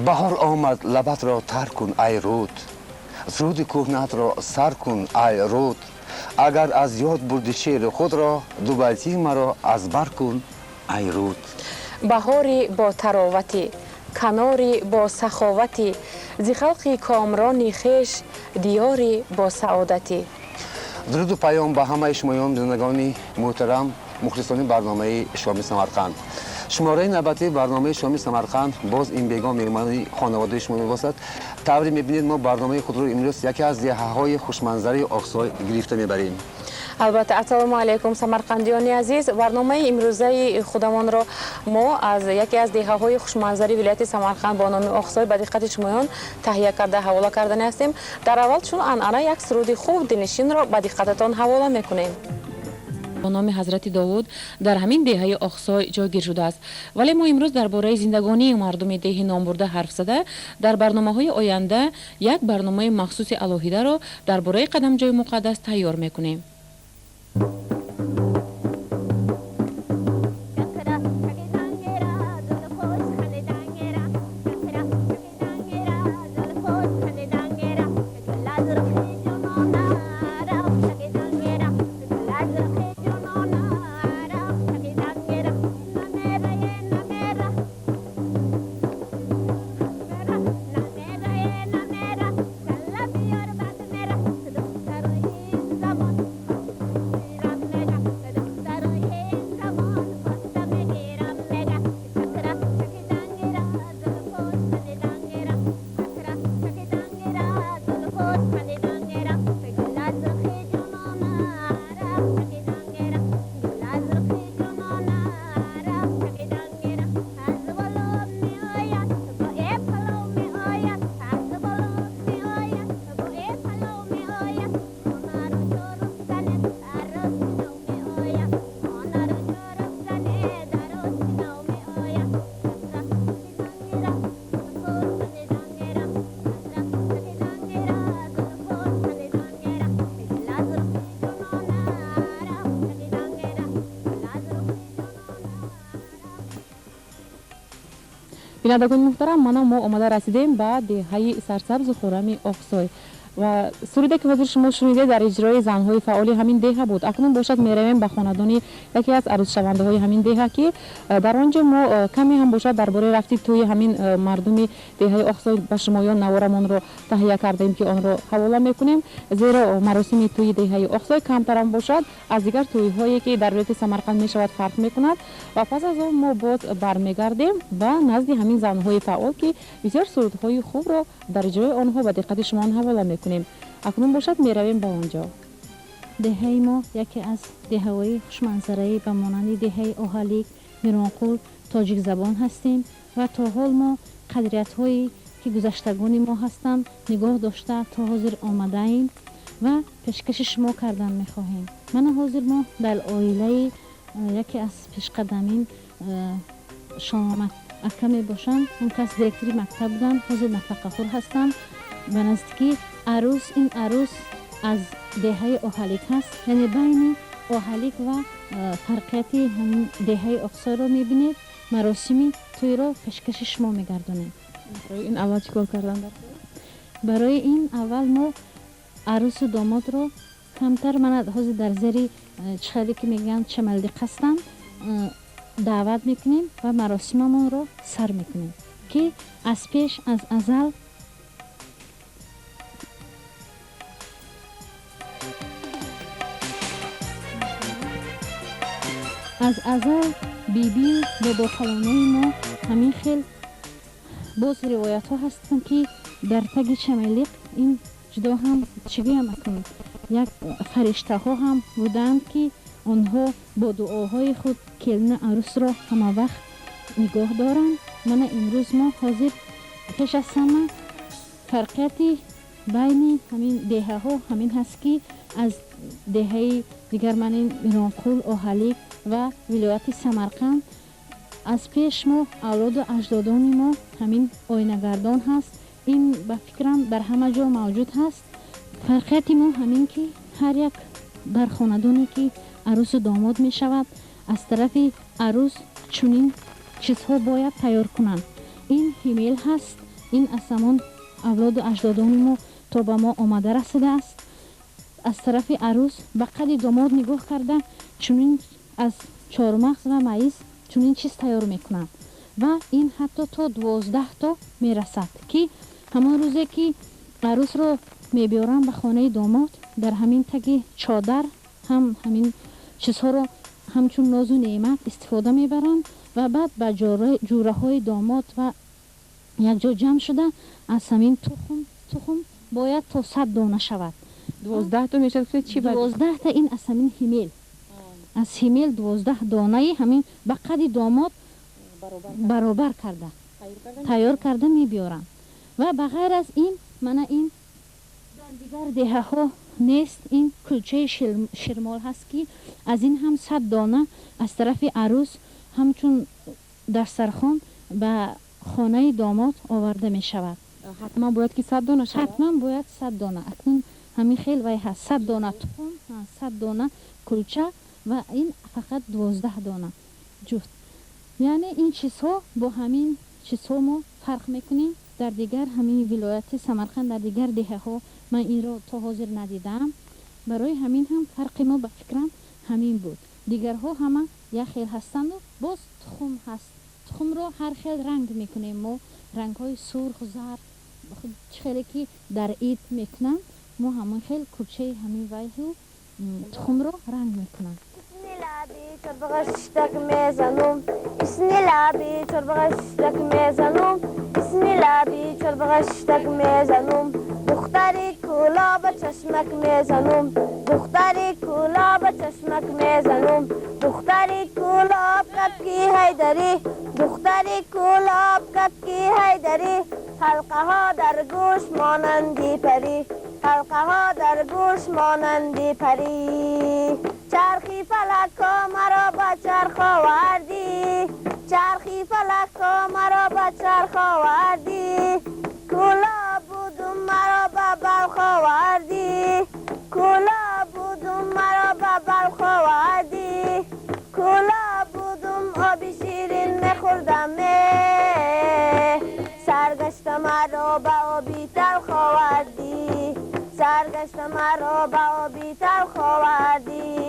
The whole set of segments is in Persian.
بهار آمد لبت را تر کن ای رود رود کوهنت را سر کن ای رود اگر از یاد بردی شعر خود را دو بیتی مرا از بر کن ای رود بهاری با تراوتی کناری با سخاوتی ز خلقی کامرانی خویش دیاری با سعادتی. درود و پیام به همه شمایان بینندگان محترم مخلصان برنامه شامی سمرقند. شماره نوبتی برنامه شامی سمرقند باز این بیگاه مهمانی خانواده شما میباشد. طوری میبینید ما برنامه خود رو امروز یکی از دهه‌های خوشمنظره آقسای گرفته میبریم. البته السلام علیکم سمرقندیان عزیز، برنامه امروزه خودمان را ما از یکی از دهه‌های خوشمنظره ولایت سمرقند با نام آقسای به دقت شمایان تهیه کرده حواله کردن هستیم. در اول چون انعنا یک سرود خوب دلنشین را به دقتتان حواله میکنیم. با نام حضرت داوود در همین دهه آقسای جایگیر شده است، ولی ما امروز درباره زندگانی مردم دهه نامبرده حرف زده در برنامه‌های آینده یک برنامه مخصوص الهیده را درباره قدمجوی مقدس تیار میکنیم. بینندگان محترم، ما آمده رسیدیم به دهه سرسبز و خرم آقسای و سروده که حضور شما شنیده در اجرای زنهای فعال همین دهه بود. اکنون باشد میرویم به خاندان یکی از عروس شونده های همین دهه که در آنجا ما کمی هم باشد درباره رفتی توی همین مردم دهه آقسای به شمایان نوارمان رو تهیه کردیم که آن رو حواله میکنیم، زیرا مراسم توی دهه آقسای کمتر هم باشد از دیگر توی هایی که در ولایت سمرقند میشود فرق میکند و پس از آن ما باز برمیگردیم و نزد همین زنهای فعال که بسیار سرودهای خوب را در اجرای آنها به دقت شما حواله میکنیم. اکنون باشد میرویم به آنجا. دهه ما یکی از دهه‌های خوشمنظره به مانند دهه اوهالیک، میرانقول، تاجیک زبان هستیم و تا حال ما قدریت هایی که گذشتگان ما هستند نگاه داشته تا حاضر آمده ایم و پیشکش شما کردن میخواهیم. من حاضر ما در عائله یکی از پیشقدمین شامت اکا می باشم، اون کس دیرکتری مکتب بودن، حاضر نفقه خور هستم. به نزدیکی عروس، این عروس از دهه اوهالیک هست، یعنی بین اوهالیک و فرقیت همین دهه آقسای را میبینید. مراسمی توی را پیشکش شما میگردونیم. برای این اول چیکار کردن؟ برای این اول ما عروس و داماد را کمتر من حاضر در زیر چخلی که میگن چملدی هستم دعوت میکنیم و مراسممون را سر میکنیم که از پیش از ازل بیبی و با خلانه ما همین خیل باز روایت ها هستن که در تگ چملیق این جدا هم چگه هم اکنون یک فرشته ها هم بودند که آنها با دعاهای خود کلن عروس را همه وقت نگاه دارند. من امروز ما حاضر پیش از همه فرقیتی بین همین دهه ها همین هست که از دهه دیگر من این میرانقول، اوهالیک و ولایت سمرقند از پیش ما اولاد و اجدادان ما همین آینه‌گردان هست. این به فکرم در همه جا موجود هست. فرقیت ما همین که هر یک در خاندانی که عروس و داماد می شود از طرف عروس چنین چیزها باید تیار کنند. این ایمیل هست این از زمان اولاد و اجدادان ما تا به ما آمده رسیده است. از طرف عروس به قد داماد نگاه کرده چنین از چهارمغز و مایز چنین چیز تیار میکنند و این حتی تا 12 تا میرسد که همان روزی که عروس رو میبیارن به خانه داماد در همین تگی چادر هم همین چیزها رو همچون ناز و نعمت استفاده میبرند و بعد به جوره های داماد و یک جا جمع شده از همین تخم باید تا 100 دانه شود. 12 تا میشه چی باید؟ 12 تا این از همین هیمیل از هیمیل 12 دانه همین به قد داماد برابر کرده تیار کرده میبیارن و بغیر از این من این در دیگر دهه ها نیست این کلچه شرمال هست که از این هم 100 دانه از طرف عروس همچون دسترخوان به خانه داماد آورده می شود. حتما باید که 100 دانه شود؟ حتما باید 100 دانه. اکنون همین خیلی وای هست 100 دانه تخم 100 دانه کلچه و این فقط 12 دانه جفت. یعنی این چیزها با همین چیزها ما فرق میکنیم. در دیگر همین ولایت سمرقند در دیگر دهه ها من این رو تا حاضر ندیدم. برای همین هم فرق ما به فکرم همین بود. دیگرها همه یک خیل هستند و باز تخم هست. تخم رو هر خیل رنگ میکنیم ما، رنگ های سرخ زرد خیلی که در عید میکنن ما همون خیل کلچه همین وایهو تخم رو رنگ میکنن. چربغشتک میزنم بسم الله بی چربغشتک میزنم بسم الله بی چربغشتک میزنم دختری کولا به چشمک میزنم دختری کولا به چشمک میزنم دختری کولا کتکی هیدری دختری کولا کتکی هیدری حلقه ها در گوش مانندی پری حلقه ها در گوش مانندی پری چرخی فلکا مرا به چرخ آوردی چرخی فلکا مرا به چرخ آوردی کولا بودم مرا به بلخ آوردی کولا بودم مرا به بلخ آوردی کولا بودم آبی شیرین میخوردم سرگشتم مرا به آبی تلخ آوردی سرگشتم مرا به آبی تلخ آوردی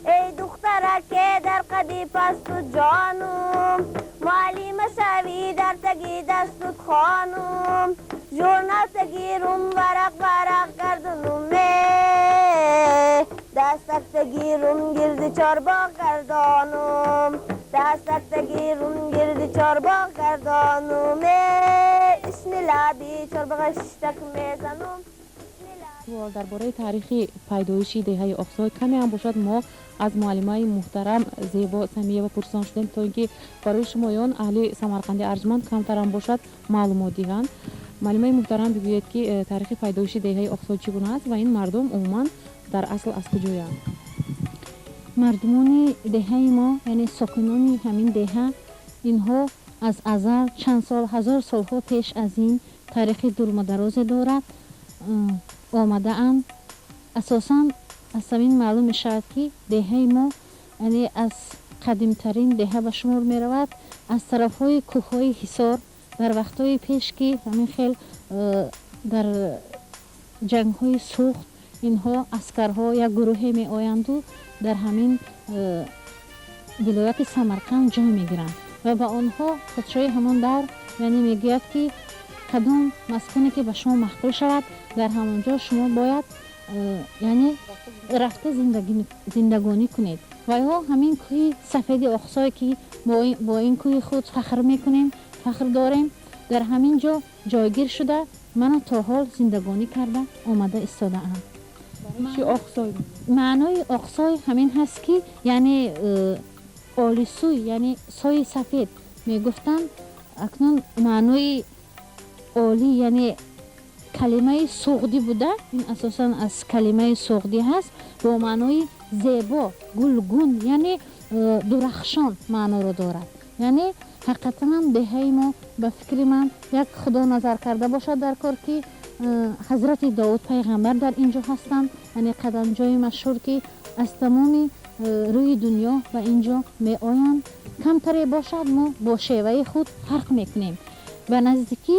ای دختره که در قدی پست و جانم معلم شوی در تگی دستت خانم جورنال تگیرم ورق ورق گردنم دستک تگیرم گرد چارباغ گردانم دستک تگیرم گرد چارباغ گردانم اسم لبی چارباغشتک میزنم. درباره تاریخی پیدایشی دهه اقصای کمی هم باشد ما از معلمای محترم زیبا سمیه بپرسان شدیم تا اینکه برای شمایان اهل سمرقند ارجمند کمتر هم باشد معلومات دهند. معلمای محترم بگوید که تاریخ پیدایشی دهه اقصای چگونه است و این مردم عموما در اصل از کجایند؟ مردمان دهه ما یعنی ساکنان همین دهه اینها از ازل چند سال هزار سالها پیش از این تاریخ دورمدراز دارد آمده اند. اساساً از همین معلوم می شود که دهه ما یعنی از قدیمترین دهه به شمار می رود. از طرف های کوه های حصار در وقت های پیش که همین خیل در جنگ های سوخت اینها اسکرها یا گروه می آیند و در همین ولایت سمرقند جای می گیرند و با آنها پادشاه همان دور یعنی می گوید که کدام مسکنی که به شما مخفی شود در همونجا شما باید یعنی رفته زندگانی کنید. و یا همین کوه سفید اقصای که با این کوه خود فخر میکنیم فخر داریم در همین جا جایگیر شده من تا حال زندگانی کرده آمده استاده ام. چی اقصای؟ معنای اقصای همین هست که یعنی آلیسوی یعنی سای سفید میگفتن. اکنون معنای عالی یعنی کلمه سوغدی بوده. این اساساً از کلمه سوغدی هست با معنای زیبا گلگون یعنی درخشان معنا رو دارد. یعنی حقیقتا هم دهه ما به فکر من یک خدا نظر کرده باشد در کار که حضرت داود پیغمبر در اینجا هستند. یعنی قدمجای مشهور که از تمام روی دنیا و اینجا می آیند. کمتری باشد ما با شیوه خود فرق میکنیم. به نزدیکی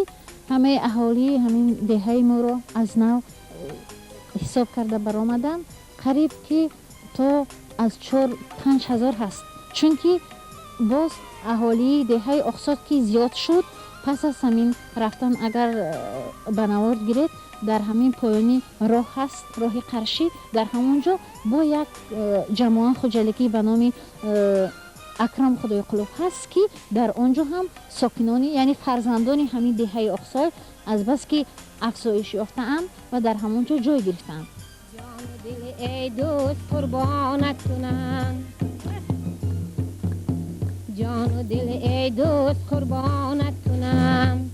همه اهالی همین دهه ما رو از نو حساب کرده برآمدن. قریب که تا از 4-5 هزار هست، چون که باز اهالی دهه اقصاد که زیاد شد، پس از همین رفتن اگر بنوارد گیرید در همین پایانی راه هست، راه قرشی، در همونجا با یک جماعت خجالکی به نام اکرم خدای قلوب هست که در آنجا هم ساکنانی یعنی فرزندانی همین دهه اقصای از بس که افزایش یافته‌اند و در همونجا جای گرفتند. جان و دل ای دوست قربانت کنم، جان و دل ای دوست قربانت کنم،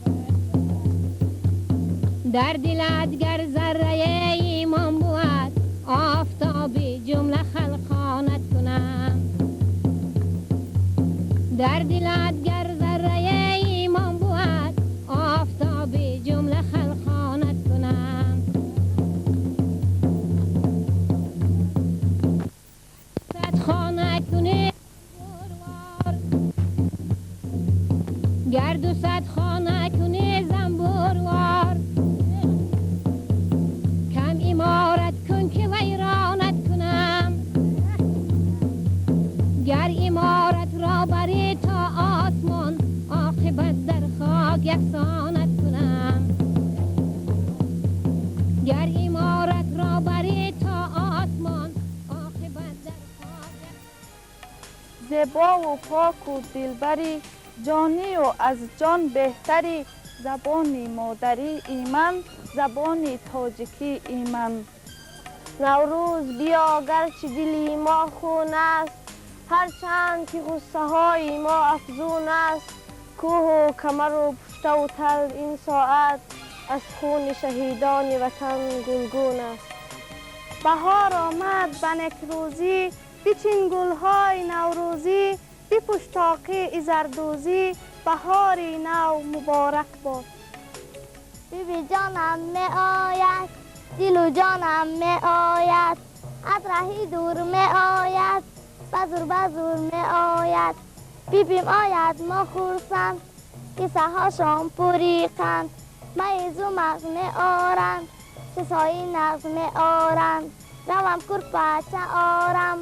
در دلت گر ذره ایمان بود، آفتاب جمله خلقانت کنم، در دلت گر ذره ایمان بود، آفتاب جمله خلقانت کنم، صد خانه کنه گرد و صد خانه کنه زنبوروار، کم امارت کن که ویرانت کنم، گر امارت را بری تا آسمان، عاقبت در خاک یکسانت کنم، گر امارت را بری تا آسمان، عاقبت در خاک. زیبا و پاک و دلبری، جانی و از جان بهتری، زبانی مادری ایمن، زبانی تاجیکی ایمن. نوروز بیا گرچه دلی ما خون است، هرچند که غصه های ما افزون است، کوه و کمر و پشت و تل این ساعت، از خون شهیدان وطن گلگون است. بهار آمد به نکروزی، بچین گلهای نوروزی، بپوش طاقه زردوزی، بهاری نو مبارک باد. بیبی جانم می آید، دل و جانم می آید، از رهی دور می آید، بزور بزور می آید. بیبیم آید ما خورسند، کیسه هاشان پوری قند، میز و مغز می آرند، سسایی نغز می آرند. روم کرپچه آرم،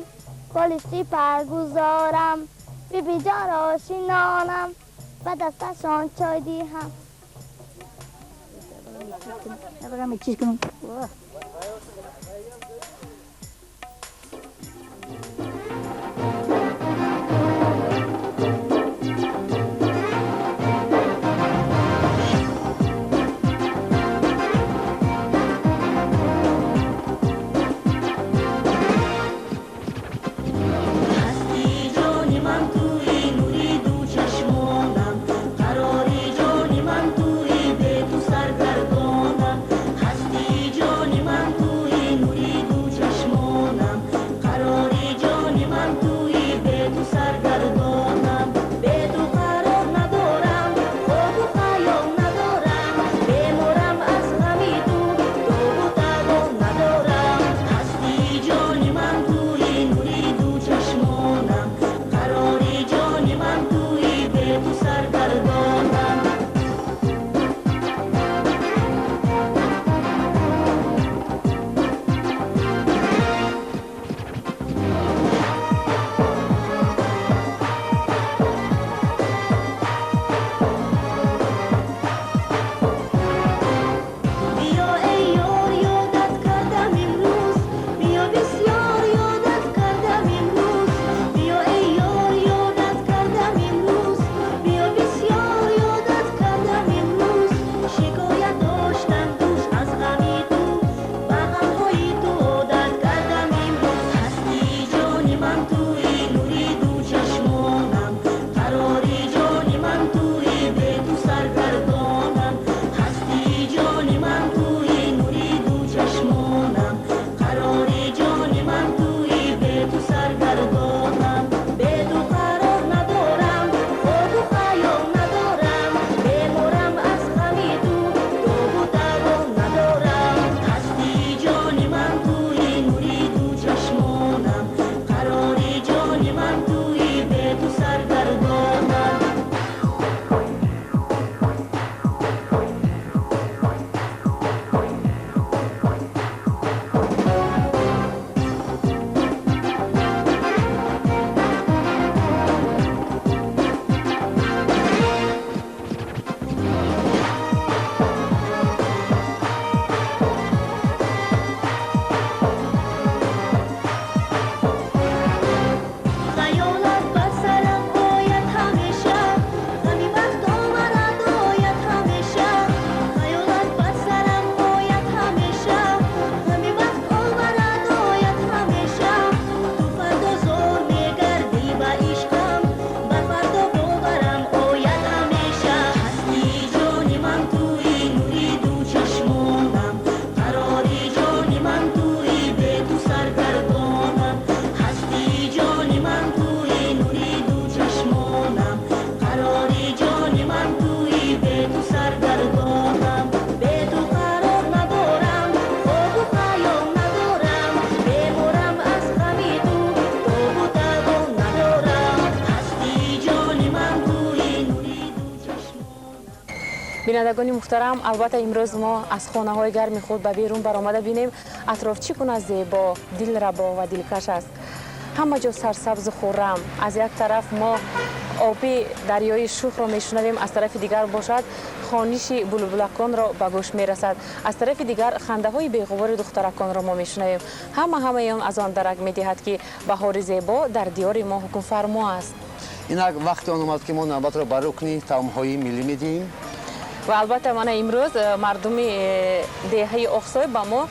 بالشتی پر گذارم، بیبی جان را شینانم، و دستشان چای دیهم. جونی بینندگان محترم، البته امروز ما از خانه های گرم خود به بیرون برآمده بینیم. اطراف چگونه زیبا، دلربا و دلکش است. همه جا سرسبز و خرم. از یک طرف ما آبی دریای شوخ را میشنویم، از طرف دیگر باشد خوانش بلبلکان را به گوش میرسد، از طرف دیگر خنده های بیغبار دخترکان را ما میشنویم. همه از آن درک میدهد که بهار زیبا در دیار ما حکم فرما است. اینک وقت آن اومد که ما نوبت را بر رکن طعم‌های ملی میدیم. و البته من امروز مردم دهه اقصای با ما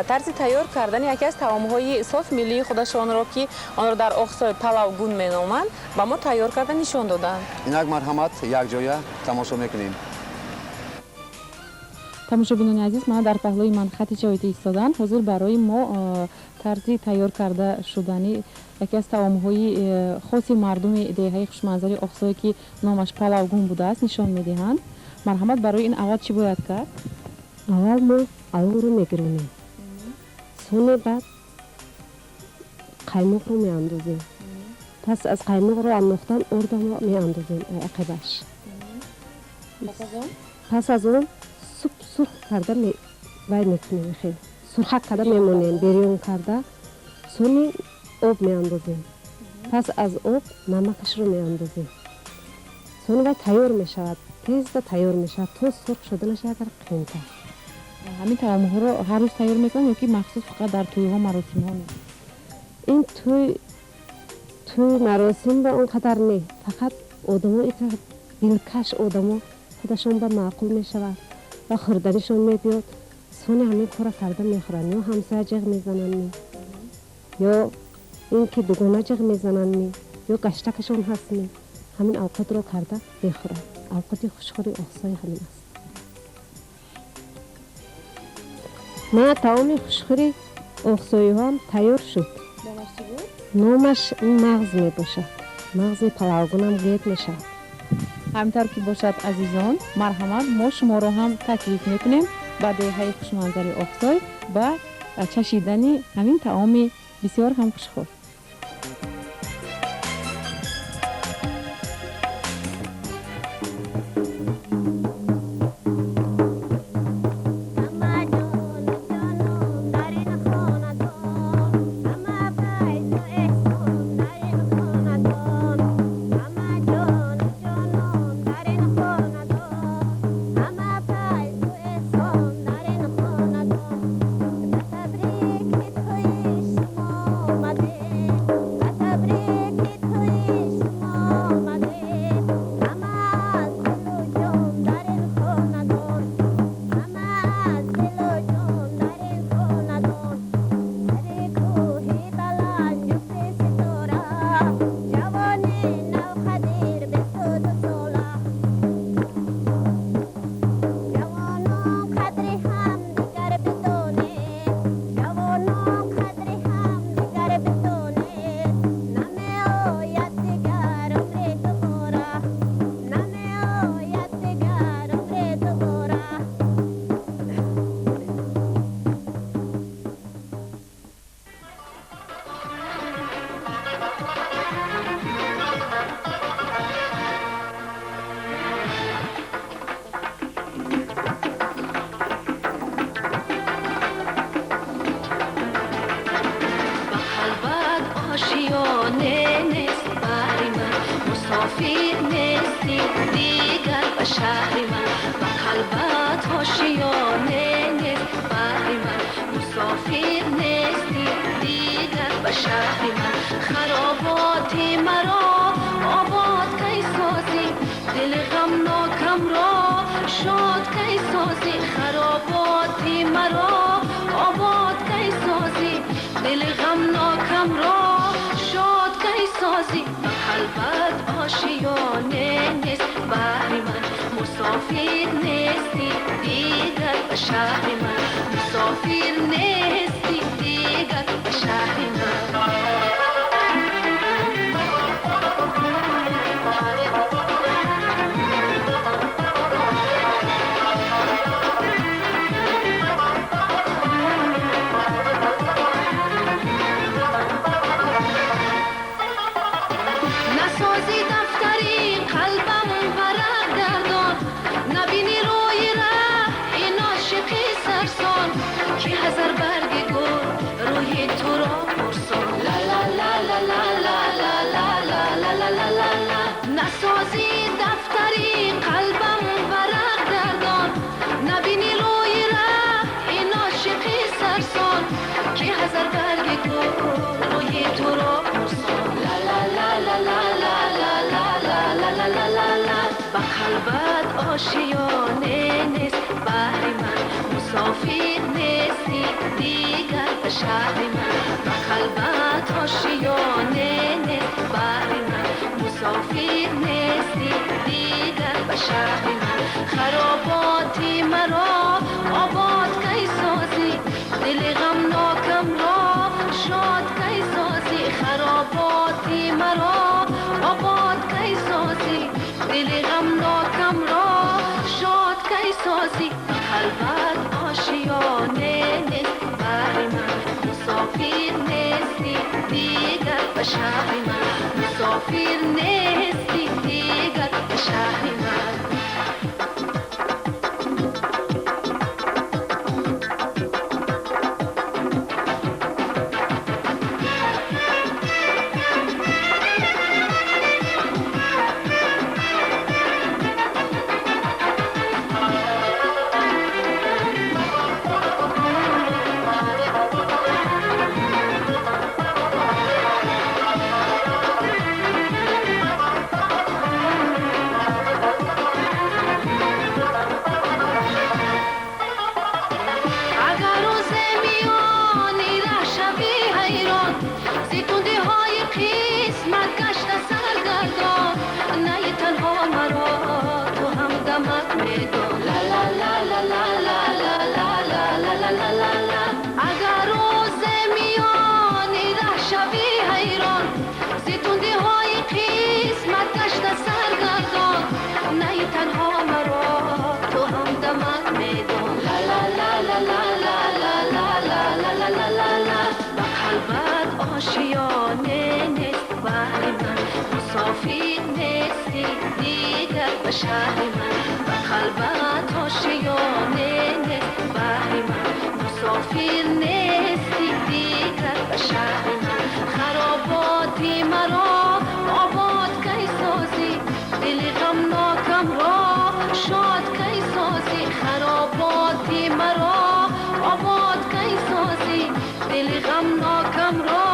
طرز تیار کردن یکی از طعم‌های صاف ملی خودشان را که آن را در اقصای پلاو گون مینامند با ما تیار کردن نشان دادند. اینک مرحمت یک جای تماشا میکنیم. تماشابینان عزیز، ما در پهلوی منخط جایت ایستادن. حضور برای ما طرزی تیار کرده شدنی یکی از طعم‌های خاص مردم دهه خوشمنظر اقصای که نامش پلاو گون بوده است نشان میدهند. مرحمت برای این اول چی باید کرد؟ اول ما آلو رو میگرونیم، سونه بعد قیمق رو میاندازیم. پس از قیمق رو انداختن ارد ما میاندازیم عقبش. پس از اون سرخ کرده وای میکنیم، خیلی سرخک کرده میمونیم، بریون کرده سونه آب میاندازیم. پس از آب نمکش رو میاندازیم. سونه وای تیار میشود، تیز تیار میشه تا سرخ شده نشه اگر قیمتا. همین طعم‌ها رو هر روز تیار میکنن یا که مخصوص فقط در توی‌ها مراسم ها نیست؟ این توی مراسم با اونقدر نه، فقط آدمایی که دلکش آدما خودشون به معقول میشود و خوردنشون میبیاد سونه همین کار کرده میخورن، یا همسایه جغ میزنن یا اینکه دوگانه جغ میزنن یا گشتکشون هست همین اوقات رو کرده میخورن. اوقات خوشخوری اقصای همین است. نه تمام خوشخوری اقصایی ها هم تیار شد. نامش مغز می باشد. مغز پلاوگون هم گید می شود. همینطور که باشد عزیزان، مرحمت ما شما را هم تکلیف میکنیم به دهه خوشمنظر اقصای و چشیدن همین طعام بسیار هم خوشخور. مسافر نیستی دیگر به شهر من و قلبت آشیانه نیست بهر من. مسافر نیستی دیگر به شهر من. خرابات مرا آباد کی سازی، دل غمناکم را شاد کی سازی. خرابات مرا آباد کی سازی، دل غمناکم را شاد کی سازی. قلبت آشیانه نیست بهر من. مسافر نیستی دیگر به شهر من. مسافر نیستی دیگر به شهر من. نسازی دفتری قلبم ورق گردان، نبینی رو آشیانه نیست بحر من مسافر نیستی دیگر به شهر من و قلبت آشیانه نیست بحر من مسافر نیستی دیگر به شهر من خراباتی مرا آباد کی سازی دل غمناکم را شاد کی سازی خراباتی مرا آباد کی سازی دل غمناکم را شاد کی سازی قلبت آشیانه نیست بحر من مسافر نیستی دیگر به شهر من مسافر نیستی دیگر به شهر من آشیانه نیست بحر من مسافر نیستی دیگر به شهر من و قلبت آشیانه نیست بحر من مسافر نیستی دیگر به شهر من خراباتی مرا آباد کی سازی دل غمناکم را شاد کی سازی خراباتی مرا آباد کی سازی دل غمناکم را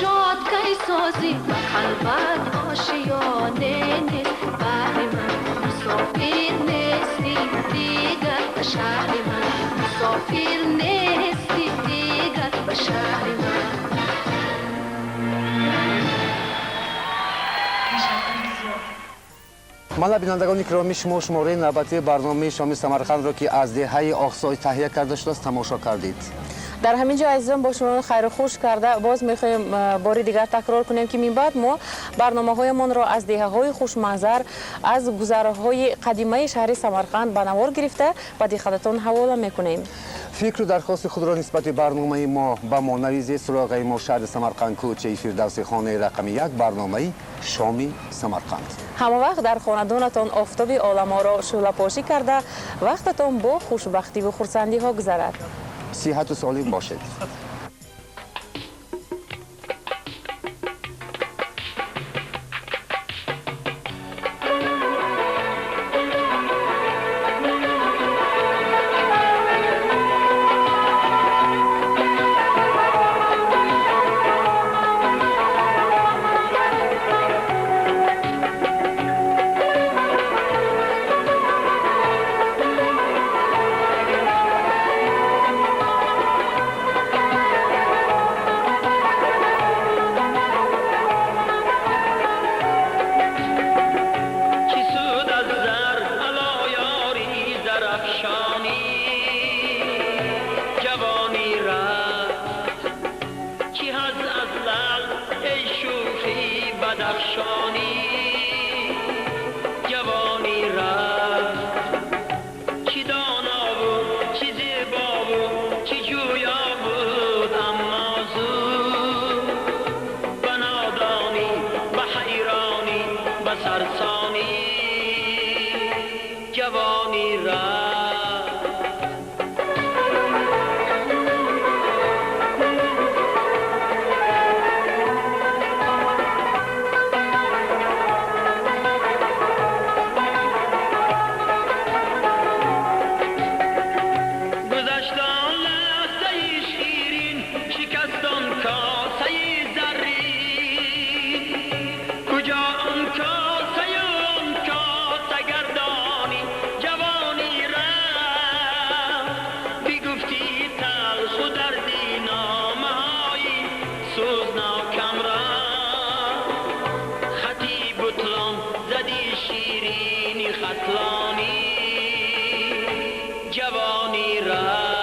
شاد کی سازی قلبت آشیانه نیست بحر من مسافر نیستی دیگر به شهر من مسافر نیستی دیگر به شهر من مالا بینندگان گرامی شما شماره نوبتی برنامه شامی سمرقند را که از دهه آقسای تهیه کرده شده است تماشا کردید. در همین جا عزیزان با شما خیر و خوش کرده باز میخوایم باری دیگر تکرار کنیم که من بعد ما برنامه‌هایمان را از دهه‌های خوشمنظر از گذرهای قدیمی شهر سمرقند به نوار گرفته و خدمتتان حواله میکنیم. فکر و درخواست خود را نسبت برنامه ما به ما نویزید. سراغ ما شهر سمرقند، کوچه فردوسی خانه رقم 1، برنامه شامی سمرقند. همه وقت در خاندانتان آفتاب عالم‌ها را شعله پاشی کرده وقتتان با خوشبختی و خرسندی ها گذرد. صحت و سالم باشید. عطلانی جوانی رفت.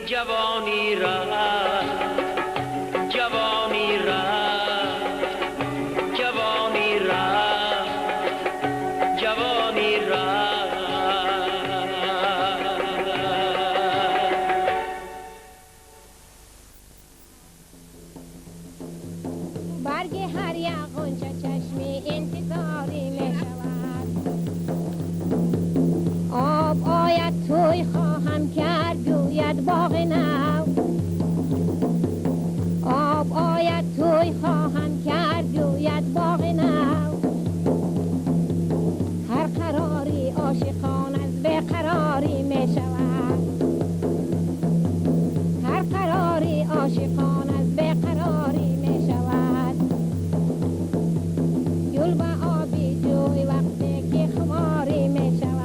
جوانی رفت، جوانی رفت، جوانی رفت، جوانی رفت. برگ هر یغنچه چشمی انتظاری می شود. آب آید توی خواهم کرد گوید باغ نو. آب آید توی خواهم کرد گوید باغ نو. هر قراری عاشقان از بیقراری می شود. هر قراری عاشقان از بیقراری می شود. گل به آبی جوی وقتی که خماری می شود.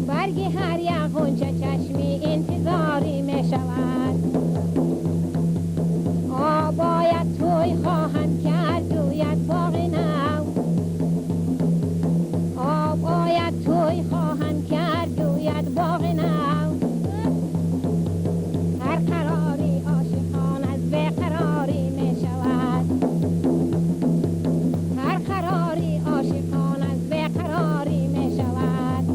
برگ هر یغنچه چشمی انتظاری می شود. آب آید توی خواهم کرد گوید باغ نو. آب آید توی خواهم کرد گوید باغ نو. هر قراری عاشقان از بیقراری می شود. هر قراری عاشقان از بیقراری می شود.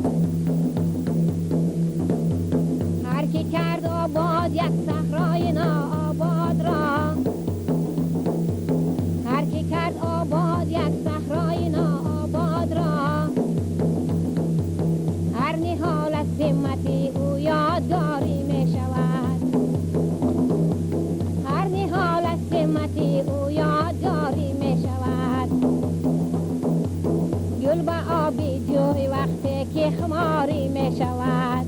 هر کی کرد آباد یک صحرای ناآباد را. هر کی کرد آباد یک صحرای ناآباد را. هر نهال از همتی او یادگاری می شود. هر نهال از همتی او یادگاری می شود. گل به آبی جوی وقتی که خماری می شود.